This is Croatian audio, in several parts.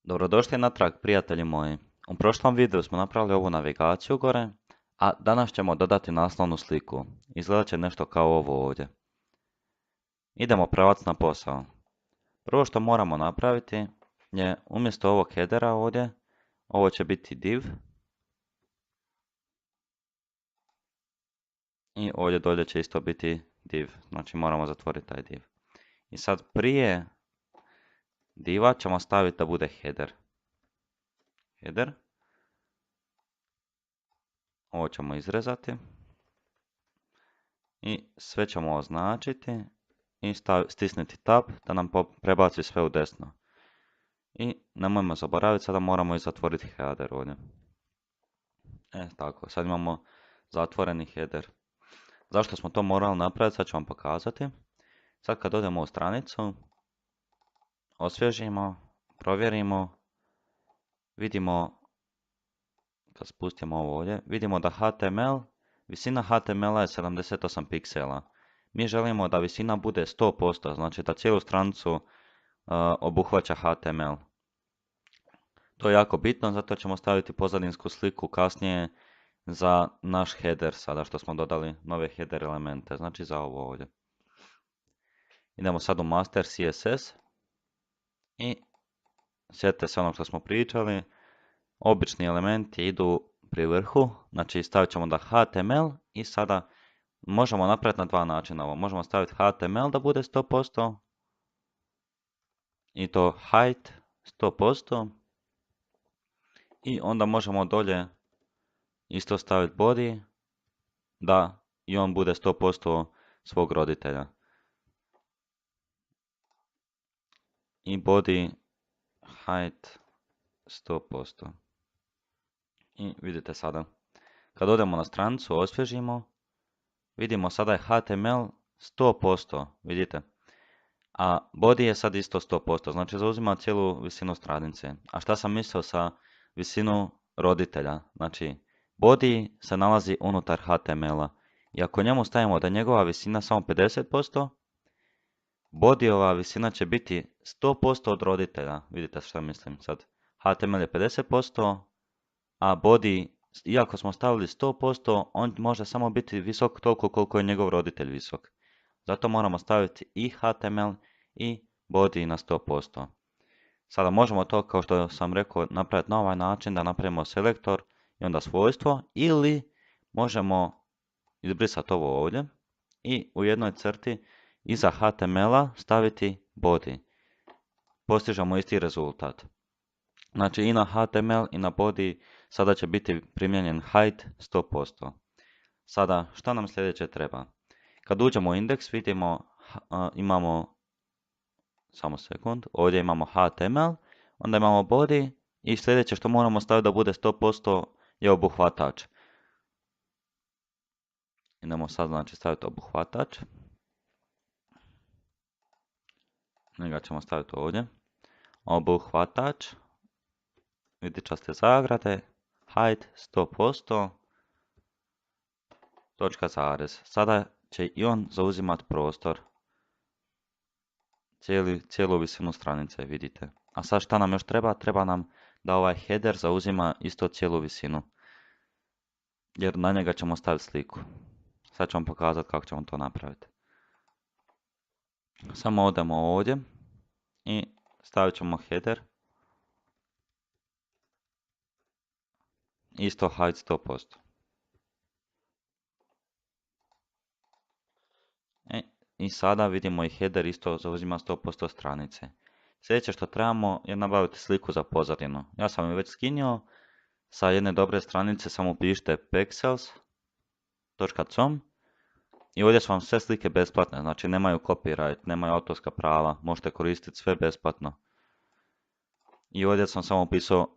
Dobrodošli natrag, prijatelji moji. U prošlom videu smo napravili ovu navigaciju gore, a danas ćemo dodati naslovnu sliku. Izgledat će nešto kao ovo ovdje. Idemo pravac na posao. Prvo što moramo napraviti je umjesto ovog headera ovdje, ovo će biti div. I ovdje dolje će isto biti div, znači moramo zatvoriti taj div. I sad prije diva ćemo staviti da bude header. Header. Ovo ćemo izrezati. I sve ćemo označiti i stisnuti tab da nam prebaci sve u desno. I nemojmo zaboraviti, sada moramo i zatvoriti header ovdje. Tako, sad imamo zatvoreni header. Zašto smo to morali napraviti, sad ću vam pokazati. Sad kad odemo u stranicu, osvježimo, provjerimo, vidimo, kad spustimo ovo ovdje, vidimo da visina HTML-a je 78 piksela. Mi želimo da visina bude 100%, znači da cijelu stranicu obuhvaća HTML. To je jako bitno, zato ćemo staviti pozadinsku sliku kasnije za naš header, sada što smo dodali nove header elemente, znači za ovo ovdje. Idemo sad u master CSS i sjetite se onog što smo pričali, obični elementi idu pri vrhu, znači stavit ćemo da HTML i sada možemo napraviti na dva načina ovo. Možemo staviti HTML da bude 100% i to height 100%. I onda možemo dolje isto staviti body da i on bude 100% svog roditelja. I body height 100%. I vidite sada, kad odemo na stranicu, osvježimo, vidimo sada je HTML 100%, vidite. A body je sad isto 100%, znači zauzima cijelu visinu stranice. A šta sam mislio sa visinu roditelja? Znači, body se nalazi unutar HTML-a. I ako njemu stavimo da je njegova visina samo 50%, bodyova visina će biti 100% od roditelja. Vidite što mislim sad. HTML je 50%, a body, iako smo stavili 100%, on može samo biti visok toliko koliko je njegov roditelj visok. Zato moramo staviti i HTML i body na 100%. Sada možemo to, kao što sam rekao, napraviti na ovaj način, da napravimo selektor i onda svojstvo, ili možemo izbrisati ovo ovdje i u jednoj crti iza HTML-a staviti body. Postižemo isti rezultat. Znači i na HTML i na body sada će biti primijenjen height 100%. Sada šta nam sljedeće treba? Kad uđemo u indeks vidimo imamo, samo sekund, ovdje imamo HTML, onda imamo body i sljedeće što moramo staviti da bude 100% je obuhvatač. Idemo sad znači staviti obuhvatač. Njega ćemo staviti ovdje. Obuhvatač. Vidičaste zagrade. Height 100%. Točka zarez. Sada će i on zauzimati prostor. Cijelu visinu stranice vidite. A sad šta nam još treba? Treba nam da ovaj header zauzima isto cijelu visinu. Jer na njega ćemo staviti sliku. Sad ću vam pokazati kako ćemo to napraviti. Samo odemo ovdje i stavit ćemo header. Isto height 100%. I sada vidimo i header isto zauzima 100% stranice. Sljedeće što trebamo je nabaviti sliku za pozadinu. Ja sam ju već skinio. Sa jedne dobre stranice samo upišite pexels.com i ovdje su vam sve slike besplatne, znači nemaju copyright, nemaju autorska prava, možete koristiti sve besplatno. I ovdje sam samo upisao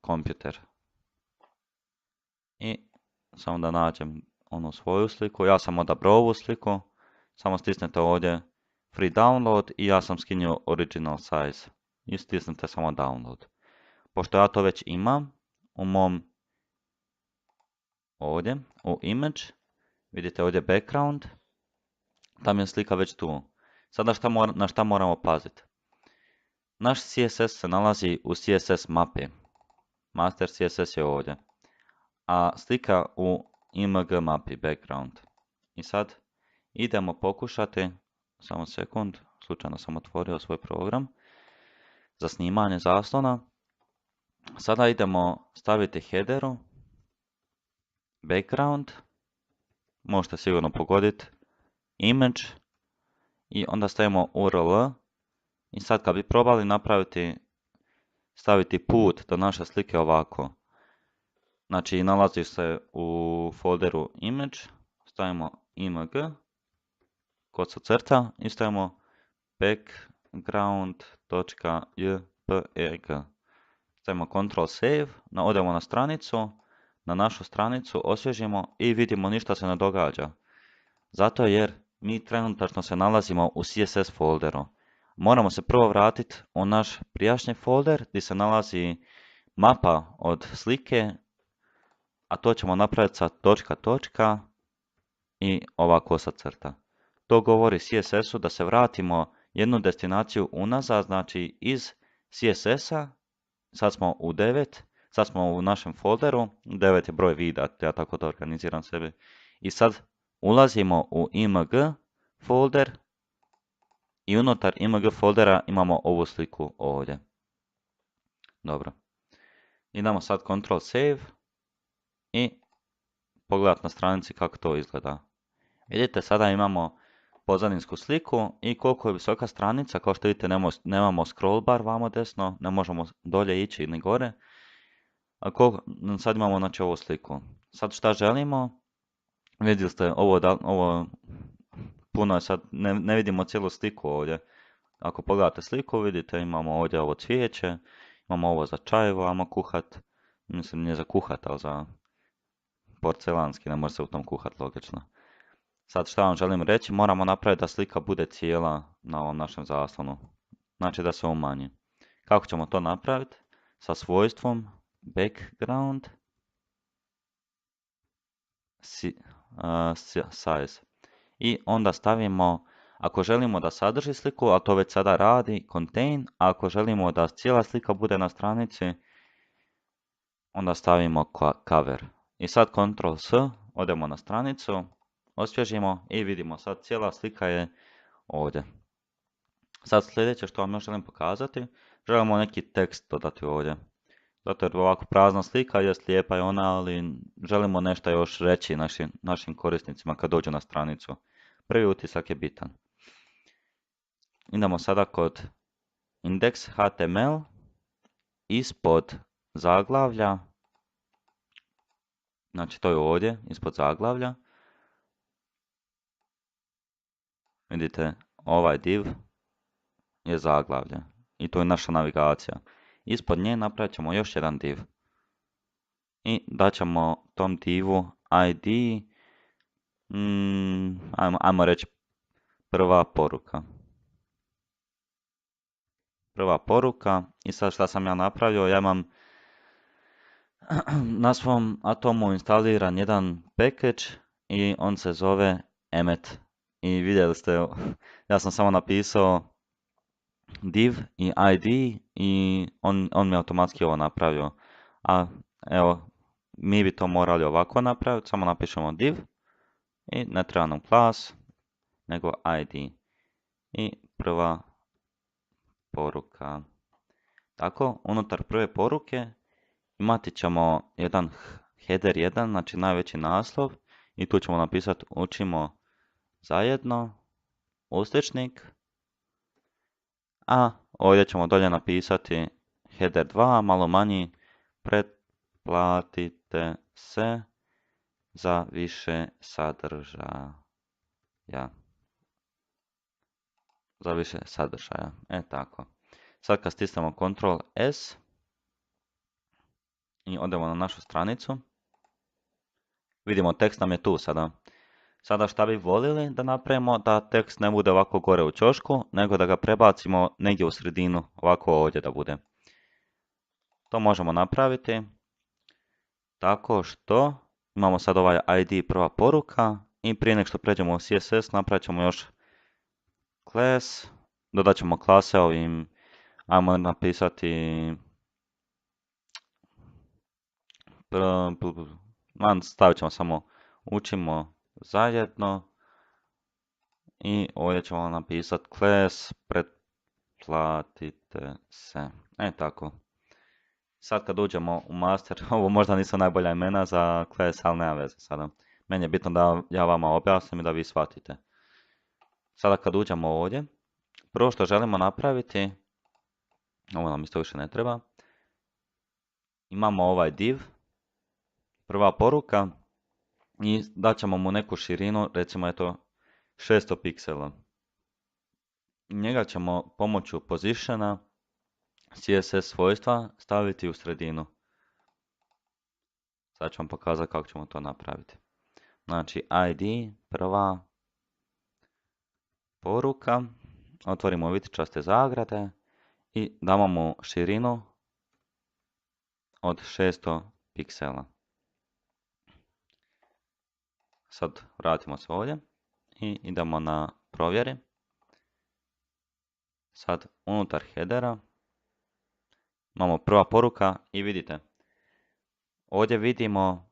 kompjuter. I samo da nađem onu svoju sliku, ja sam odabrao ovu sliku, samo stisnete ovdje free download i ja sam skinio original size. I stisnete samo download. Pošto ja to već imam, u mom ovdje, u image, vidite ovdje background, tam je slika već tu. Sada na šta moramo paziti? Naš CSS se nalazi u CSS mapi. Master CSS je ovdje. A slika u img mapi, background. I sad idemo pokušati, samo sekund, slučajno sam otvorio svoj program za snimanje zaslona. Sada idemo staviti headeru, background, možete sigurno pogoditi, image i onda stavimo URL i sad kad bi probali staviti put do naše slike ovako, znači nalazi se u folderu image, stavimo img, crta i stavimo background.jpeg. Stavimo Ctrl Save, odemo na stranicu, na našu stranicu osvježimo i vidimo ništa se ne događa. Zato jer mi trenutačno se nalazimo u CSS folderu. Moramo se prvo vratiti u naš prijašnji folder gdje se nalazi mapa od slike, a to ćemo napraviti sa točka i ova kosa crta. To govori CSS-u da se vratimo jednu destinaciju unazad, znači iz CSS-a, sad smo u 9, sad smo u našem folderu, 9 je broj vida, ja tako da organiziram sebi. I sad ulazimo u img folder i unutar img foldera imamo ovu sliku ovdje. Dobro. Idemo sad Ctrl Save i pogledati na stranici kako to izgleda. Vidite, sada imamo pozadinsku sliku i koliko je visoka stranica, kao što vidite nemamo scroll bar vamo desno, ne možemo dolje ići ni gore. Sad imamo znači ovu sliku. Sad šta želimo? Vidjeli ste ovo puno je sad, ne vidimo cijelu sliku ovdje. Ako pogledate sliku vidite imamo ovdje ovo cvijeće, imamo ovo za čajevo, vamo kuhat, mislim nije za kuhat, ali za porcelanski, ne može se u tom kuhat logično. Sad šta vam želim reći, moramo napraviti da slika bude cijela na ovom našem zaslonu. Znači da se umanji. Kako ćemo to napraviti? Sa svojstvom background size. I onda stavimo, ako želimo da sadrži sliku, a to već sada radi, contain, a ako želimo da cijela slika bude na stranici, onda stavimo cover. I sad Ctrl S, odemo na stranicu, osvježimo i vidimo sad cijela slika je ovdje. Sad sljedeće što vam još želim pokazati, želimo neki tekst dodati ovdje. Zato jer ovako prazna slika je lijepa je ona, ali želimo nešto još reći našim korisnicima kad dođu na stranicu. Prvi utisak je bitan. Idemo sada kod index.html, ispod zaglavlja, znači to je ovdje, ispod zaglavlja. Vidite, ovaj div je zaglavlje i to je naša navigacija. Ispod nje napravit ćemo još jedan div i daćemo tom divu ID, ajmo reći prva poruka. Prva poruka i sad šta sam ja napravio, ja imam na svom atomu instaliran jedan package i on se zove emmet. I vidjeli ste, ja sam samo napisao div i id i on mi automatski ovo napravio. A evo, mi bi to morali ovako napraviti, samo napišemo div i ne treba nam class, nego id. I prva poruka. Tako, unutar prve poruke imati ćemo jedan header 1, znači najveći naslov i tu ćemo napisati učimo zajedno, ustičnik, a ovdje ćemo dolje napisati header 2, malo manji, pretplatite se za više sadržaja. Za više sadržaja, tako. Sad kad stisnemo Ctrl S i odemo na našu stranicu, vidimo tekst nam je tu sada. Sada šta bi volili da napravimo da tekst ne bude ovako gore u ćošku, nego da ga prebacimo negdje u sredinu, ovako ovdje da bude. To možemo napraviti tako što imamo sad ovaj ID prva poruka i prije nego što pređemo u CSS napravit ćemo još class, dodat ćemo klase ovim Ajmo napisati, stavit ćemo samo učimo zajedno i ovdje ćemo napisati class pretplatite se. Tako. Sad kad uđemo u master, ovo možda nisu najbolja imena za class, ali nema veze sada. Meni je bitno da ja vama objasnim i da vi shvatite. Sada kad uđemo ovdje, prvo što želimo napraviti, ovo nam isto više ne treba, imamo ovaj div, prva poruka i daćemo mu neku širinu, recimo je to 600 piksela. Njega ćemo pomoću positiona CSS svojstva staviti u sredinu. Sad ću vam pokazati kako ćemo to napraviti. Znači ID, prva poruka, otvorimo vitičaste zagrade i damo mu širinu od 600 piksela. Sad vratimo se ovdje i idemo na provjeri. Sad unutar headera imamo prva poruka i vidite, ovdje vidimo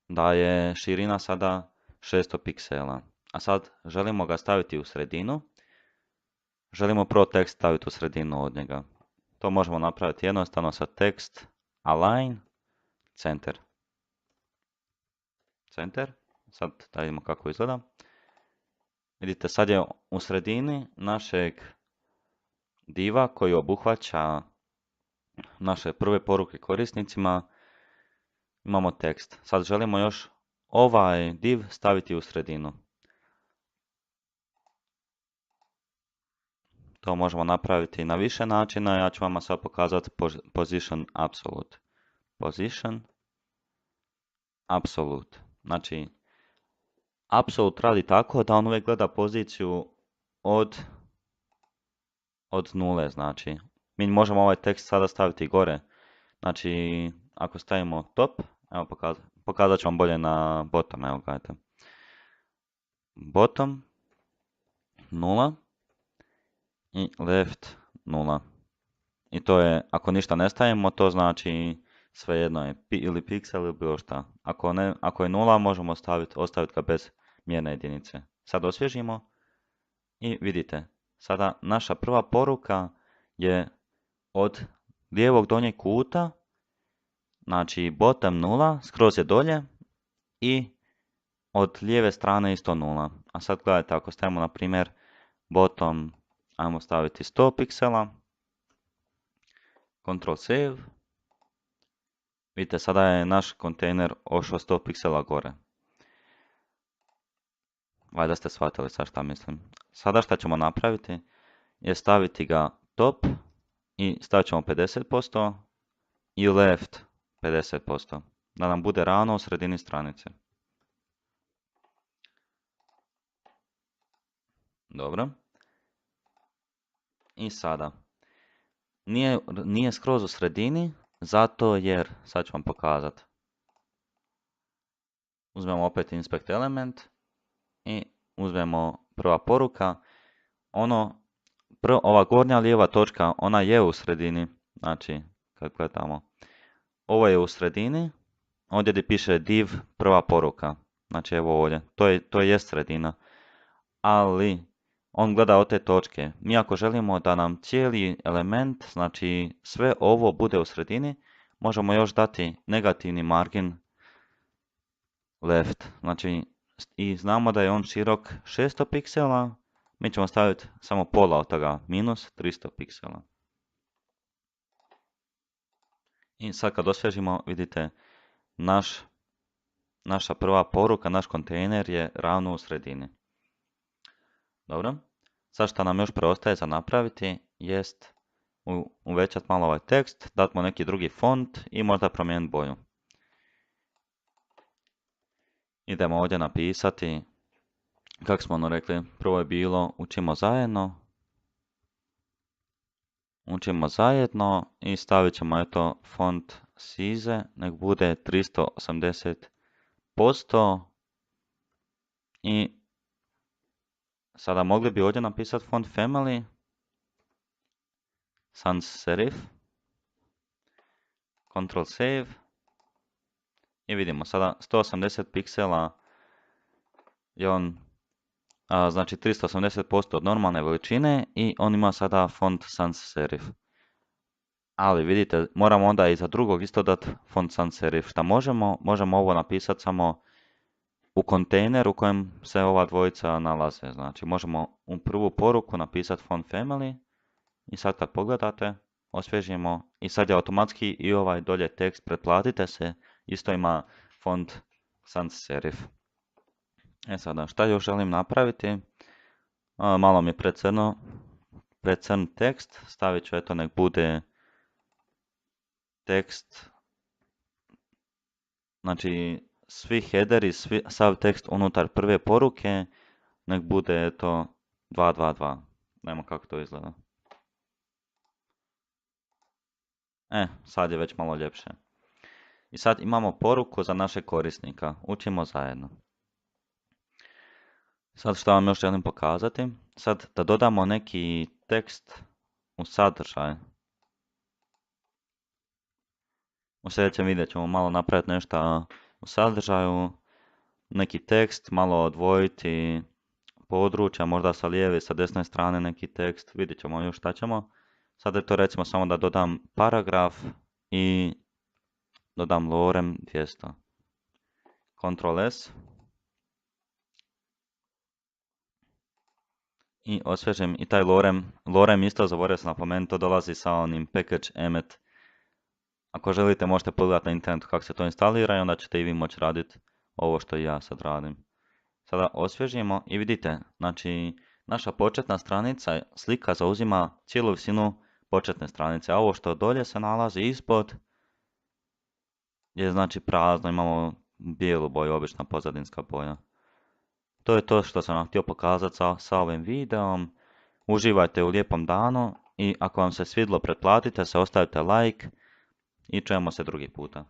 da je širina sada 600 piksela. A sad želimo ga staviti u sredinu. Želimo prvo tekst staviti u sredinu od njega. To možemo napraviti jednostavno sa text align center. Center. Sad da vidimo kako izgleda. Vidite, sad je u sredini našeg diva koji obuhvaća naše prve poruke korisnicima. Imamo tekst. Sad želimo još ovaj div staviti u sredinu. To možemo napraviti na više načina. Ja ću vama sad pokazati position absolute. Position absolute. Znači, absolute radi tako da on uvijek gleda poziciju od nule. Znači, mi možemo ovaj tekst sada staviti gore. Znači, ako stavimo top, evo pokazat ću vam bolje na bottom, evo gledajte. Bottom 0 i left 0. I to je, ako ništa ne stavimo, to znači svejedno je ili piksel ili bilo šta. Ako je 0, možemo ostaviti ga bez mjerne jedinice. Sad osvježimo i vidite, sada naša prva poruka je od lijevog donjeg kuta, znači bottom 0, skroz je dolje i od lijeve strane isto 0. A sad gledajte, ako stavimo na primjer bottom, ajmo staviti 100 piksela, Ctrl save, vidite sada je naš kontejner ošao 100 piksela gore. Valjda ste shvatili sad šta mislim. Sada šta ćemo napraviti je staviti ga top i stavit ćemo 50% i left 50%. Da nam bude ravno u sredini stranice. Dobro. I sada. Nije skroz u sredini, zato jer, sad ću vam pokazati. Uzmemo opet inspect element i uzmemo prva poruka. Ova gornja lijeva točka, ona je u sredini. Znači, kad gledamo, ovo je u sredini, ovdje gdje piše div prva poruka. Znači, evo ovdje, to je sredina. Ali, on gleda od te točke. Mi ako želimo da nam cijeli element, znači sve ovo bude u sredini, možemo još dati negativni margin left. Znači, i znamo da je on širok 600 piksela, mi ćemo staviti samo pola od toga, minus 300 piksela. I sad kad osvježimo, vidite, naša prva poruka, naš kontejner je ravno u sredini. Dobro, sad što nam još preostaje za napraviti jest uvećati malo ovaj tekst, dati mu neki drugi font i možda promijeniti boju. Idemo ovdje napisati, kako smo rekli, prvo je bilo učimo zajedno i stavit ćemo eto font size, nek bude 380% i sada mogli bi ovdje napisati font family sans serif, Ctrl save i vidimo sada 180 piksela je on, znači 380% od normalne veličine i on ima sada font sans serif. Ali vidite, moramo onda i za drugog isto dati font sans serif. Šta možemo? Možemo ovo napisati samo u kontejner u kojem se ova dvojica nalaze. Znači možemo u prvu poruku napisati font family i sad kad pogledate, osvježimo i sad je automatski i ovaj dolje tekst pretplatite se, isto ima font sans serif. Sada šta još želim napraviti? Malo mi je precrn tekst, stavit ću eto nek bude tekst, znači svi headeri, sav tekst unutar prve poruke, nek bude eto 222. Nemo kako to izgleda. Sad je već malo ljepše. I sad imamo poruku za našeg korisnika. Učimo zajedno. Sad što vam još želim pokazati. Sad da dodamo neki tekst u sadržaj. U sljedećem videu ćemo malo napraviti nešto u sadržaju. Neki tekst, malo odvojiti područja, možda sa lijeve i sa desne strane neki tekst. Vidjet ćemo još šta ćemo. Sad je to recimo samo da dodam paragraf i dodam lorem 200. Ctrl S. I osvježim i taj lorem. Lorem isto zaboravio sam napomenuti, to dolazi sa onim package emet. Ako želite možete pogledati na internetu kako se to instalira i onda ćete i vi moći raditi ovo što i ja sad radim. Sada osvježimo i vidite, znači naša početna stranica, slika zauzima cijelu visinu početne stranice, a ovo što dolje se nalazi ispod je znači prazno, imamo bijelu boju, obična pozadinska boja. To je to što sam vam htio pokazati sa ovim videom. Uživajte u lijepom danu i ako vam se svidjelo pretplatite se, ostavite like i čujemo se drugi puta.